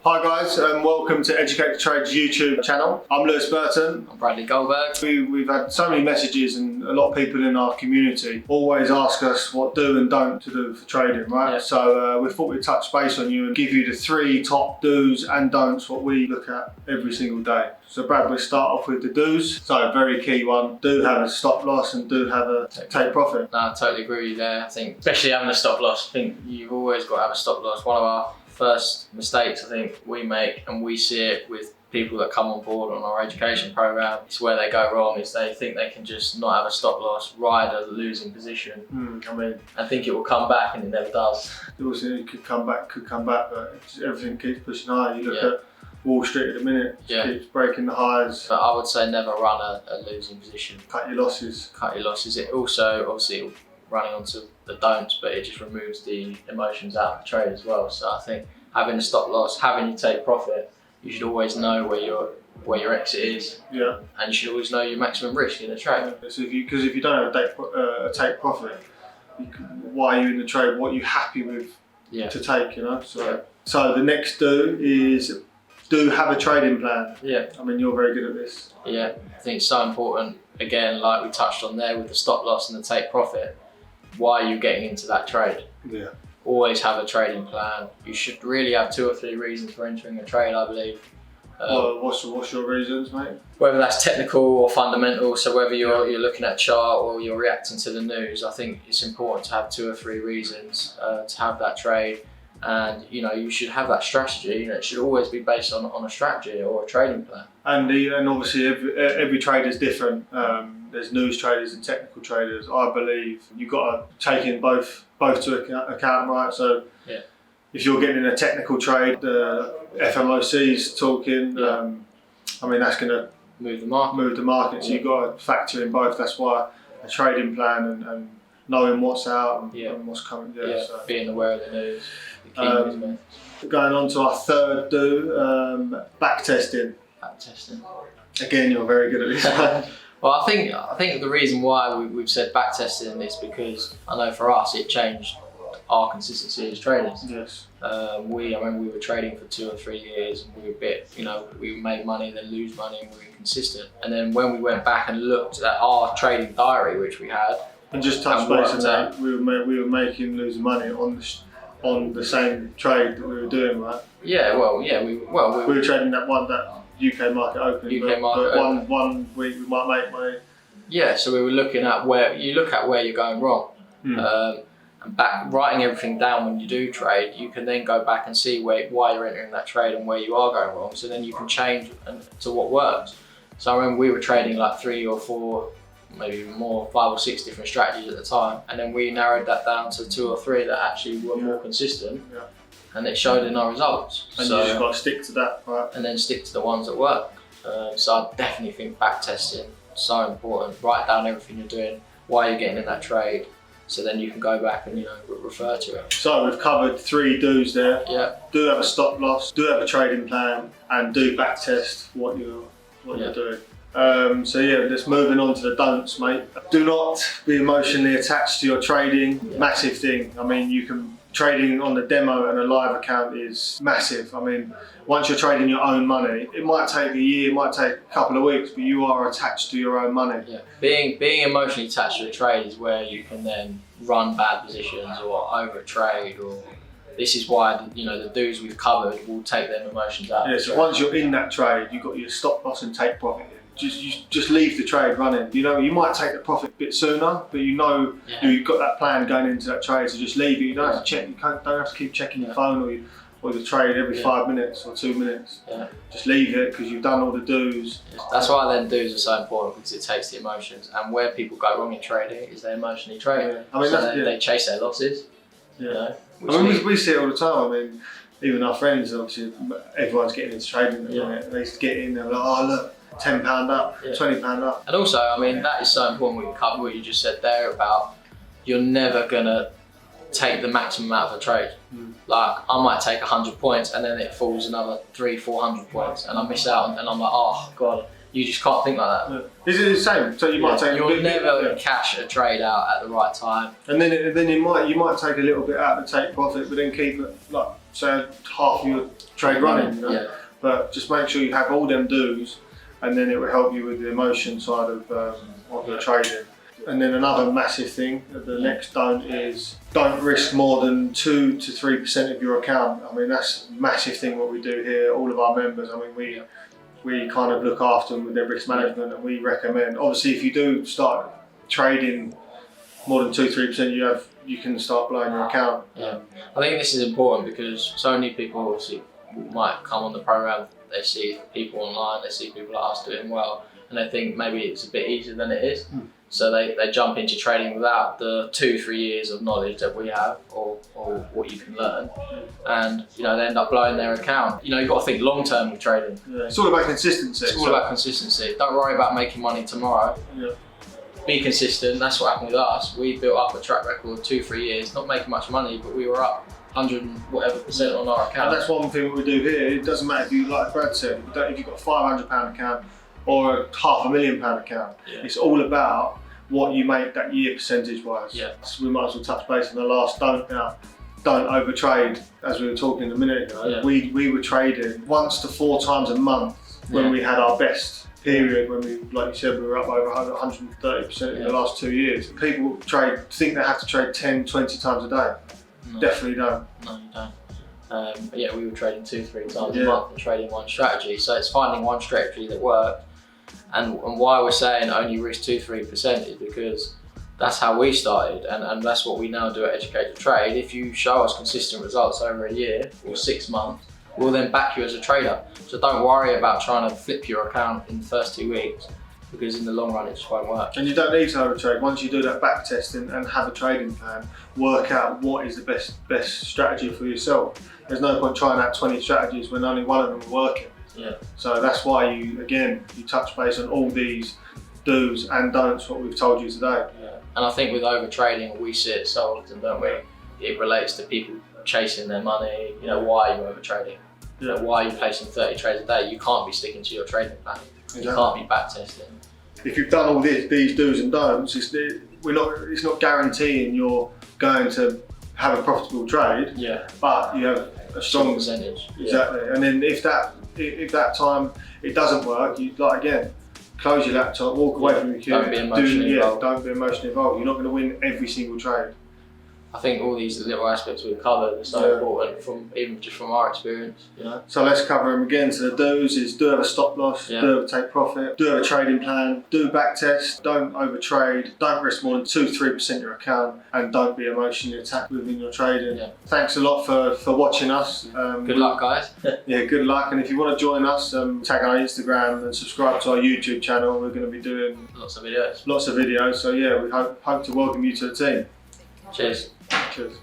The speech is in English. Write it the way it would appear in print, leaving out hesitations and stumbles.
Hi guys, and welcome to Educate the Trades YouTube channel. I'm Lewis Burton. I'm Bradley Goldberg. We've had so many messages, and a lot of people in our community always ask us what do and don't to do for trading, right? Yeah. So we thought we'd touch base on you and give you the 3 top do's and don'ts, what we look at every single day. So Brad, we'll start off with the do's. So a very key one, do have a stop loss and do have a take profit. No, I totally agree with you there. I think, especially having a stop loss, I think you've always got to have a stop loss. One of our first mistakes I think we make, and we see it with people that come on board on our education program, it's where they go wrong, is they think they can just not have a stop loss, ride a losing position, and think it will come back, and it never does. Also, it could come back, but everything keeps pushing higher. You look at Wall Street at the minute, it keeps breaking the highs. But I would say never run a losing position. Cut your losses. It also, obviously, running onto the don'ts, but it just removes the emotions out of the trade as well. So I think having a stop loss, having your take profit, you should always know where your exit is. Yeah. And you should always know your maximum risk in the trade. So because if you don't have a take profit, why are you in the trade? What are you happy with to take? You know. So the next do is have a trading plan. Yeah. I mean, you're very good at this. Yeah. I think it's so important. Again, like we touched on there with the stop loss and the take profit. Why are you getting into that trade? Yeah. Always have a trading plan. You should really have 2 or 3 reasons for entering a trade, I believe. What's your reasons, mate? Whether that's technical or fundamental, so whether you're looking at a chart or you're reacting to the news, I think it's important to have 2 or 3 reasons to have that trade. And you should have that strategy. It should always be based on a strategy or a trading plan. And obviously every trade is different. There's news traders and technical traders. I believe you've got to take in both to account, right? So if you're getting in a technical trade, the FMOC's talking. I mean, that's going to move the market. So you've got to factor in both. That's why a trading plan and knowing what's out and what's coming. So being aware of the news. Going on to our third do, back testing. Again, you're very good at this one. Well, I think the reason why we've said back testing is because I know for us it changed our consistency as traders. Yes. I remember we were trading for 2 or 3 years, and we were a bit, we made money, then lose money, and we were inconsistent. And then when we went back and looked at our trading diary, which we had, and just touch base on that, we were losing money on the same trade that we were doing, right? Yeah. We were trading that UK market open. But one week we might make money. Yeah, so we were looking at where you're going wrong, and writing everything down when you do trade. You can then go back and see why you're entering that trade and where you are going wrong. So then you can change to what works. So I remember we were trading like 3 or 4, maybe even more, 5 or 6 different strategies at the time, and then we narrowed that down to 2 or 3 that actually were more consistent. Yeah. And it showed in our results. And you just got to stick to that, right? And then stick to the ones that work. So I definitely think back testing is so important. Write down everything you're doing, why you're getting in that trade, so then you can go back and refer to it. So we've covered 3 do's there. Yeah. Do have a stop loss, do have a trading plan, and do back test what you're doing. Just moving on to the don'ts, mate. Do not be emotionally attached to your trading. Yeah. Massive thing. I mean, trading on the demo and a live account is massive. I mean, once you're trading your own money, it might take a year, it might take a couple of weeks, but you are attached to your own money. Yeah. Being emotionally attached to a trade is where you can then run bad positions or over trade, or this is why the do's we've covered will take them emotions out. Yeah. So once you're in that trade, you've got your stop loss and take profit. You just leave the trade running. You might take the profit a bit sooner, but you've got that plan going into that trade, so just leave it. You don't have to check. You don't have to keep checking your phone or the trade every 5 minutes or 2 minutes. Yeah. Just leave it because you've done all the do's. Yeah. That's why then do's are so important, because it takes the emotions. And where people go wrong in trading is they emotionally trade. Yeah. I mean, they chase their losses. Yeah. We see it all the time. I mean, even our friends, obviously, everyone's getting into trading. They used to get in. They're like, oh look, £10 up, £20 up. And also, I mean, that is so important. We covered what you just said there about you're never gonna take the maximum out of a trade. Like, I might take 100 points and then it falls another 300-400 points and I miss out, and I'm like, oh god, you just can't think like that. Is it the same? So you might take. You'll never cash a trade out at the right time. And then you might take a little bit out to take profit, but then keep it, like, say half of your trade running, you know? Yeah. But just make sure you have all them do's, and then it will help you with the emotion side of the trading. And then another massive thing, the next don't is don't risk more than 2 to 3% of your account. I mean, that's a massive thing what we do here, all of our members. I mean, we kind of look after them with their risk management, and we recommend, obviously if you do start trading more than 2-3%, you can start blowing your account. Yeah, I think this is important because so many people obviously might come on the program, they see people online, they see people like us doing well, and they think maybe it's a bit easier than it is. So they jump into trading without the 2-3 years of knowledge that we have, or what you can learn, and they end up blowing their account. You've got to think long term with trading. Yeah. It's all about consistency. It's all about consistency. Don't worry about making money tomorrow. Yeah. Be consistent. That's what happened with us. We built up a track record 2-3 years, not making much money, but we were up 100 and whatever % on our account. And that's one thing we do here. It doesn't matter if you, like Brad said, if you've got a £500 account or a £500,000 account. Yeah. It's all about what you make that year percentage wise. Yeah. So we might as well touch base on the last don't overtrade, as we were talking a minute ago. Yeah. We were trading 1 to 4 times a month when we had our best period, when we, like you said, we were up over 130% in the last 2 years. People think they have to trade 10-20 times a day. No. Definitely don't. No, you don't. But yeah, we were trading 2-3 times a month and trading one strategy. So it's finding one strategy that worked. And why we're saying only risk 2-3% is because that's how we started, and that's what we now do at Educate to Trade. If you show us consistent results over a year or 6 months, we'll then back you as a trader. So don't worry about trying to flip your account in the first 2 weeks, because in the long run it just won't work. And you don't need to overtrade. Once you do that back testing and have a trading plan, work out what is the best strategy for yourself. There's no point trying out 20 strategies when only one of them are working. Yeah. So that's why you touch base on all these do's and don'ts, what we've told you today. Yeah. And I think with overtrading, we see it so often, don't we? It relates to people chasing their money. Why are you overtrading? Why are you placing 30 trades a day? You can't be sticking to your trading plan. Exactly. You can't be back testing. If you've done all these do's and don'ts, it's not guaranteeing you're going to have a profitable trade. Yeah. But you have a strong percentage. Exactly. Yeah. And then if that time it doesn't work, you close your laptop, walk away from your computer. Don't be emotionally involved. Don't be emotionally involved. You're not going to win every single trade. I think all these little aspects we've covered are so important from our experience. So let's cover them again. So the do's is do have a stop loss, do have a take profit, do have a trading plan, do back test, don't overtrade, don't risk more than 2-3% of your account, and don't be emotionally attacked within your trading. Yeah. Thanks a lot for watching us. Good luck, guys. Good luck. And if you want to join us, tag our Instagram and subscribe to our YouTube channel. We're going to be doing lots of videos. So we hope to welcome you to the team. Cheers. Cheers.